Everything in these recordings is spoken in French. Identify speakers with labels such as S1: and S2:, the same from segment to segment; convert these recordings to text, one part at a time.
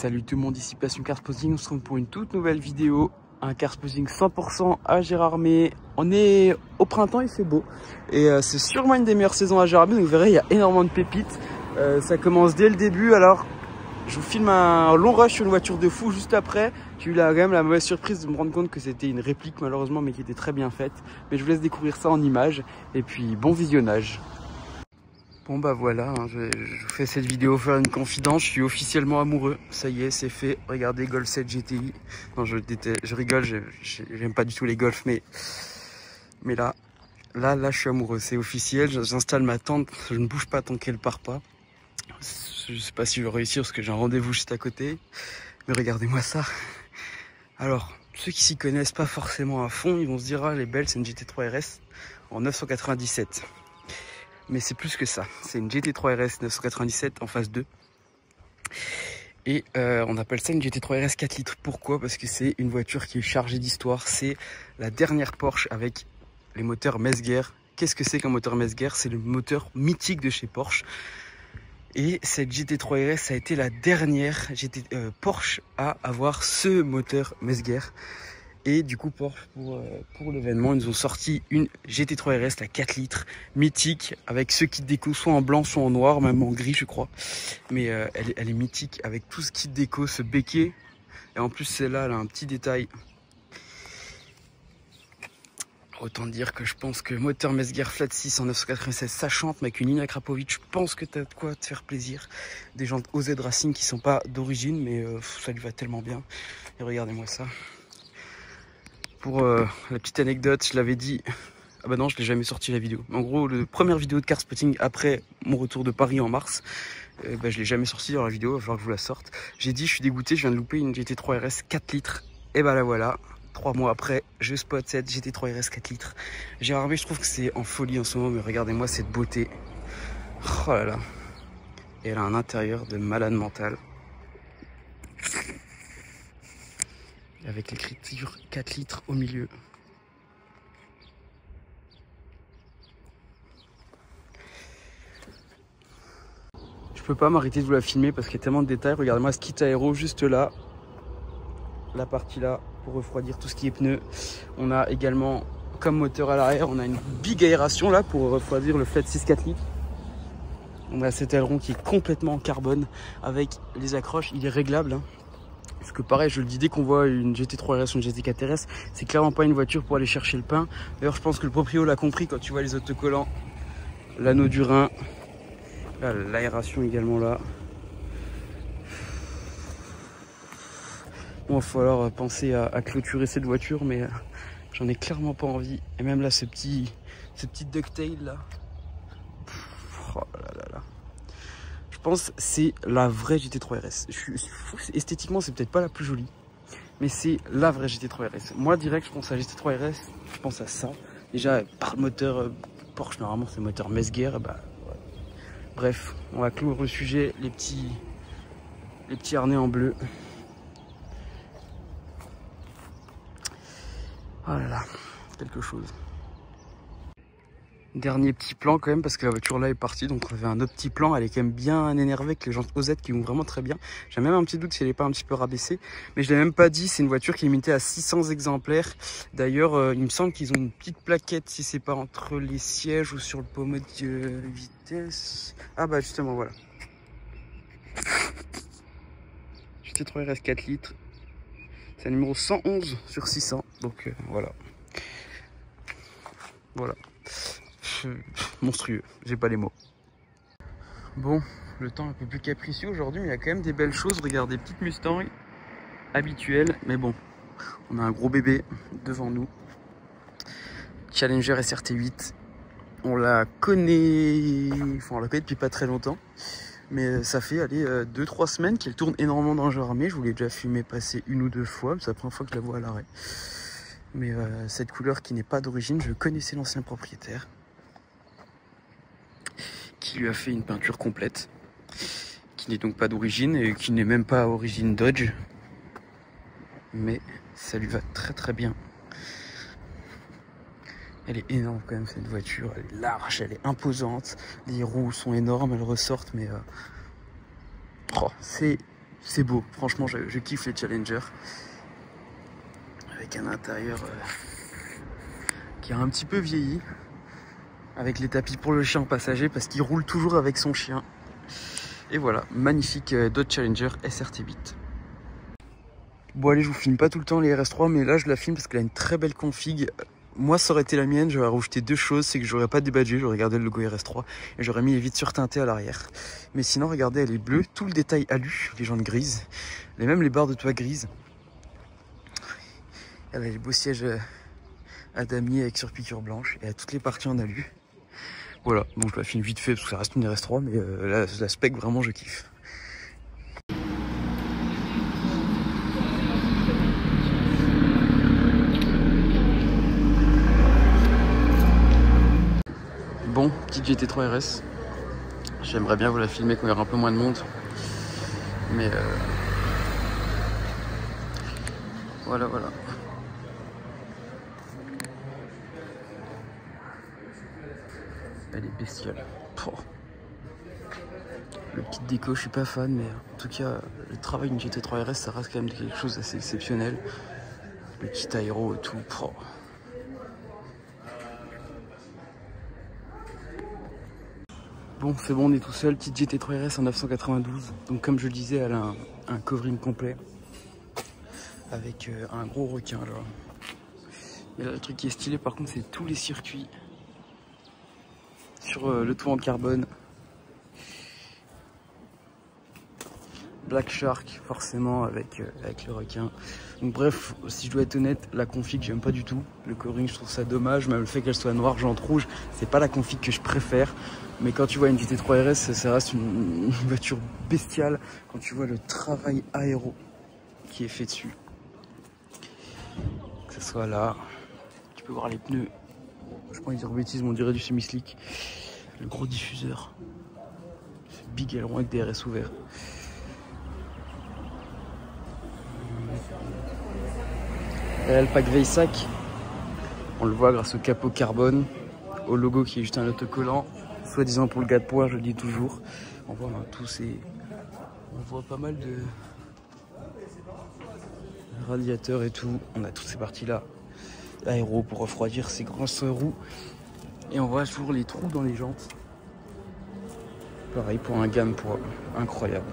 S1: Salut tout le monde, ici Passion Cars Posing. On se retrouve pour une toute nouvelle vidéo. Un Cars Posing 100% à Gérardmer. On est au printemps, il fait beau. Et c'est sûrement une des meilleures saisons à Gérardmer. Donc vous verrez, il y a énormément de pépites. Ça commence dès le début. Alors, je vous filme un long rush sur une voiture de fou juste après. J'ai eu quand même la mauvaise surprise de me rendre compte que c'était une réplique malheureusement, mais qui était très bien faite. Mais je vous laisse découvrir ça en images. Et puis, bon visionnage. Bon bah voilà, hein, je vous fais cette vidéo faire une confidence, je suis officiellement amoureux, ça y est, c'est fait. Regardez Golf 7 GTI, non je déteste, je rigole, j'aime pas du tout les Golf, mais là je suis amoureux, c'est officiel, j'installe ma tente, je ne bouge pas tant qu'elle part pas. Je sais pas si je vais réussir parce que j'ai un rendez-vous juste à côté, mais regardez-moi ça. Alors, ceux qui s'y connaissent pas forcément à fond, ils vont se dire, ah elle est belle, c'est une GT3 RS en 997. Mais c'est plus que ça, c'est une GT3 RS 997 en phase 2. Et on appelle ça une GT3 RS 4 litres. Pourquoi? Parce que c'est une voiture qui est chargée d'histoire. C'est la dernière Porsche avec les moteurs Mezger. Qu'est-ce que c'est qu'un moteur Mezger? C'est le moteur mythique de chez Porsche. Et cette GT3 RS a été la dernière Porsche à avoir ce moteur Mezger. Et du coup, pour l'événement, ils nous ont sorti une GT3 RS, la 4 litres, mythique, avec ce kit déco, soit en blanc, soit en noir, même en gris, je crois. Mais elle est mythique, avec tout ce kit déco, ce béquet. Et en plus, celle-là, elle a un petit détail. Autant dire que je pense que moteur Mezger Flat 6 en 996, ça chante, mais avec une ligne à Krapovic, je pense que tu as de quoi te faire plaisir. Des jantes OZ Racing qui sont pas d'origine, mais ça lui va tellement bien. Et regardez-moi ça. Pour la petite anecdote, je l'avais dit, ah bah non, je l'ai jamais sorti la vidéo. En gros, la première vidéo de Cars Spotting après mon retour de Paris en mars, bah, je l'ai jamais sorti dans la vidéo, il va falloir que je vous la sorte. J'ai dit, je suis dégoûté, je viens de louper une GT3 RS 4 litres. Et bah la voilà, 3 mois après, je spot cette GT3 RS 4 litres. Gérardmer, je trouve que c'est en folie en ce moment, mais regardez-moi cette beauté. Oh là là. Et elle a un intérieur de malade mental. Avec l'écriture 4 litres au milieu. Je peux pas m'arrêter de vous la filmer parce qu'il y a tellement de détails. Regardez-moi ce kit aéro juste là. La partie là pour refroidir tout ce qui est pneus. On a également comme moteur à l'arrière, on a une big aération là pour refroidir le Flat 6 4 litres. On a cet aileron qui est complètement en carbone avec les accroches. Il est réglable. Hein. Parce que pareil, je le dis, dès qu'on voit une GT3 RS ou une GT4 RS, c'est clairement pas une voiture pour aller chercher le pain. D'ailleurs, je pense que le proprio l'a compris quand tu vois les autocollants. L'anneau du rein. L'aération également là. Bon, il va falloir penser à clôturer cette voiture, mais j'en ai clairement pas envie. Et même là, ce petit ducktail là. Oh là là là. Je pense que c'est la vraie GT3 RS. Esthétiquement, c'est peut-être pas la plus jolie, mais c'est la vraie GT3 RS. Moi, direct, je pense à GT3 RS, je pense à ça. Déjà, par le moteur Porsche, normalement, c'est le moteur Mezger. Bah, ouais. Bref, on va clore le sujet, les petits harnais en bleu. Oh là là, quelque chose. Dernier petit plan quand même parce que la voiture là est partie, donc on avait un autre petit plan. Elle est quand même bien énervée avec les jantes OZ qui vont vraiment très bien. J'ai même un petit doute si elle n'est pas un petit peu rabaissée, mais je l'ai même pas dit, c'est une voiture qui est limitée à 600 exemplaires. D'ailleurs il me semble qu'ils ont une petite plaquette, si c'est pas entre les sièges ou sur le pommeau de vitesse. Ah bah justement voilà, GT3 RS 4 litres, c'est un numéro 111 sur 600, donc voilà. Monstrueux, j'ai pas les mots. Bon, le temps est un peu plus capricieux aujourd'hui, mais il y a quand même des belles choses. Regardez, petite Mustang habituelle, mais bon, on a un gros bébé devant nous. Challenger SRT8, on la connaît, enfin on la connaît depuis pas très longtemps, mais ça fait aller 2-3 semaines qu'elle tourne énormément dans le Gérardmer. Je vous l'ai déjà filmé passer une ou deux fois, c'est la première fois que je la vois à l'arrêt. Mais cette couleur qui n'est pas d'origine, je connaissais l'ancien propriétaire qui lui a fait une peinture complète, qui n'est donc pas d'origine et qui n'est même pas à origine Dodge, mais ça lui va très très bien. Elle est énorme quand même cette voiture, elle est large, elle est imposante, les roues sont énormes, elles ressortent, mais oh, c'est c'est beau, franchement je kiffe les Challenger. Avec un intérieur qui a un petit peu vieilli. Avec les tapis pour le chien passager parce qu'il roule toujours avec son chien. Et voilà, magnifique Dodge Challenger SRT8. Bon allez, je vous filme pas tout le temps les RS3, mais là je la filme parce qu'elle a une très belle config. Moi ça aurait été la mienne, j'aurais rajouté deux choses, c'est que j'aurais pas débadgé, j'aurais gardé le logo RS3 et j'aurais mis les vitres surteintées à l'arrière. Mais sinon regardez, elle est bleue, tout le détail alu, les jantes grises, et même les barres de toit grises. Elle a les beaux sièges à damier avec surpiqûre blanche et à toutes les parties en alu. Voilà, bon je la filme vite fait parce que ça reste une RS3, mais la spec vraiment je kiffe. Bon, petite GT3 RS. J'aimerais bien vous la filmer quand il y aura un peu moins de monde. Mais voilà. Elle est bestiale. Oh. Le petit déco, je suis pas fan, mais en tout cas, le travail d'une GT3 RS, ça reste quand même quelque chose d'assez exceptionnel. Le petit aéro et tout. Oh. Bon, c'est bon, on est tout seul. Petite GT3 RS en 992. Donc, comme je le disais, elle a un covering complet avec un gros requin là. Et là, le truc qui est stylé, par contre, c'est tous les circuits sur le toit en carbone. Black Shark, forcément, avec le requin. Donc bref, si je dois être honnête, la config j'aime pas du tout. Le covering, je trouve ça dommage, même le fait qu'elle soit noire, jante rouge, c'est pas la config que je préfère. Mais quand tu vois une GT3 RS, ça reste une voiture bestiale. Quand tu vois le travail aéro qui est fait dessus. Que ce soit là, tu peux voir les pneus. Je prends les bêtises, mais on dirait du semi-slick. Le gros diffuseur. Ce big aileron avec des RS ouverts. Et là, le pack Veisac, on le voit grâce au capot carbone, au logo qui est juste un autocollant, soi-disant pour le gars de poids, je le dis toujours. On voit tous ces... On voit pas mal de radiateurs et tout. On a toutes ces parties-là. Aéro pour refroidir ces grosses roues. Et on voit toujours les trous dans les jantes. Pareil pour un gain de poids, incroyable.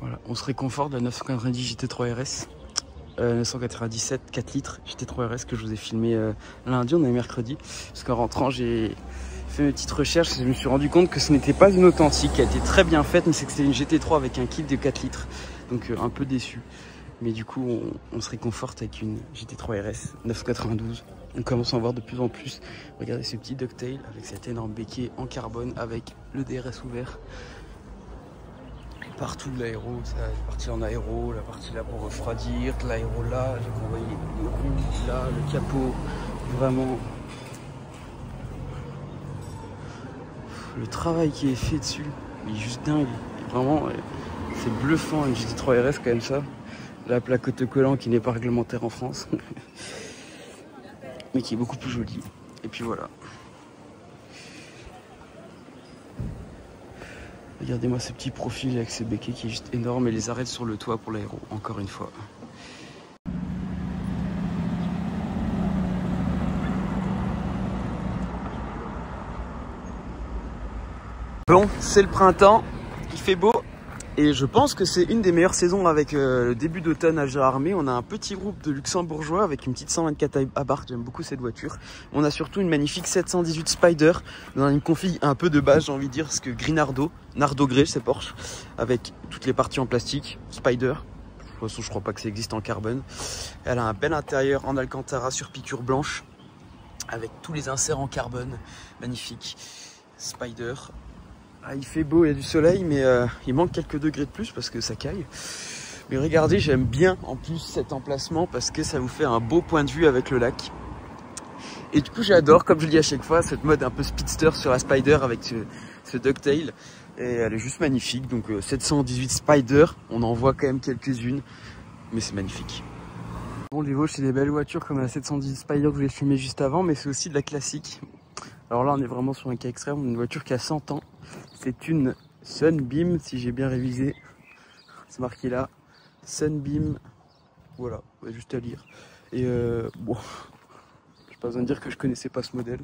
S1: Voilà, on se réconforte de la 990 GT3 RS, 997 4 litres GT3 RS que je vous ai filmé lundi, on est mercredi. Parce qu'en rentrant, j'ai fait mes petites recherches et je me suis rendu compte que ce n'était pas une authentique, qui a été très bien faite, mais c'est que c'était une GT3 avec un kit de 4 litres. Donc un peu déçu. Mais du coup, on se réconforte avec une GT3 RS 992. On commence à en voir de plus en plus. Regardez ce petit ducktail avec cet énorme béquet en carbone avec le DRS ouvert. Partout l'aéro, la partie en aéro, la partie là pour refroidir, l'aéro là, j'ai envoyé les roues là, le capot, vraiment le travail qui est fait dessus, il est juste dingue, vraiment c'est bluffant une GT3 RS quand même ça, la plaque autocollant qui n'est pas réglementaire en France, mais qui est beaucoup plus jolie, et puis voilà. Regardez-moi ce petit profil avec ce béquet qui est juste énorme et les arêtes sur le toit pour l'aéro, encore une fois. Bon, c'est le printemps, il fait beau et je pense que c'est une des meilleures saisons avec le début d'automne à Gérardmer. On a un petit groupe de luxembourgeois avec une petite 124 Abarth, j'aime beaucoup cette voiture. On a surtout une magnifique 718 Spider dans une config un peu de base, j'ai envie de dire, parce que gris Nardo Grey, c'est Porsche, avec toutes les parties en plastique, Spider. De toute façon, je crois pas que ça existe en carbone. Elle a un bel intérieur en Alcantara sur piqûre blanche, avec tous les inserts en carbone, magnifique. Spider. Ah, il fait beau, il y a du soleil, mais il manque quelques degrés de plus parce que ça caille. Mais regardez, j'aime bien en plus cet emplacement parce que ça vous fait un beau point de vue avec le lac. Et du coup, j'adore, comme je le dis à chaque fois, cette mode un peu speedster sur la Spider avec ce ducktail. Et elle est juste magnifique. Donc 718 Spider, on en voit quand même quelques-unes, mais c'est magnifique. Bon, les Vosges, c'est des belles voitures comme la 718 Spider que je vous ai filmé juste avant, mais c'est aussi de la classique. Alors là, on est vraiment sur un cas extrême, une voiture qui a 100 ans. C'est une Sunbeam, si j'ai bien révisé. C'est marqué là. Sunbeam. Voilà, ouais, juste à lire. Et bon, j'ai pas besoin de dire que je connaissais pas ce modèle.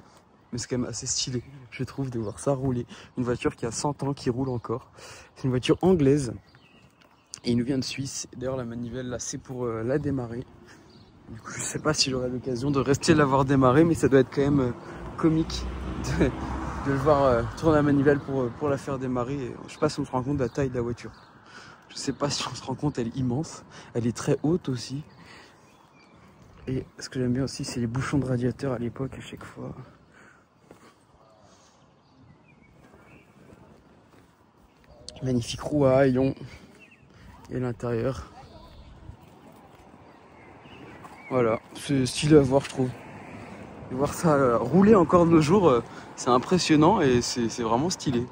S1: Mais c'est quand même assez stylé, je trouve, de voir ça rouler. Une voiture qui a 100 ans, qui roule encore. C'est une voiture anglaise. Et il nous vient de Suisse. D'ailleurs, la manivelle, là, c'est pour la démarrer. Du coup, je sais pas si j'aurai l'occasion de rester l'avoir démarrer, mais ça doit être quand même comique de le voir tourner la manivelle pour la faire démarrer. Et je sais pas si on se rend compte de la taille de la voiture. Je sais pas si on se rend compte, elle est immense. Elle est très haute aussi. Et ce que j'aime bien aussi, c'est les bouchons de radiateur à l'époque, à chaque fois. Magnifique roue à haillons. Et l'intérieur. Voilà, c'est stylé à voir, je trouve. Et voir ça rouler encore de nos jours, c'est impressionnant et c'est vraiment stylé.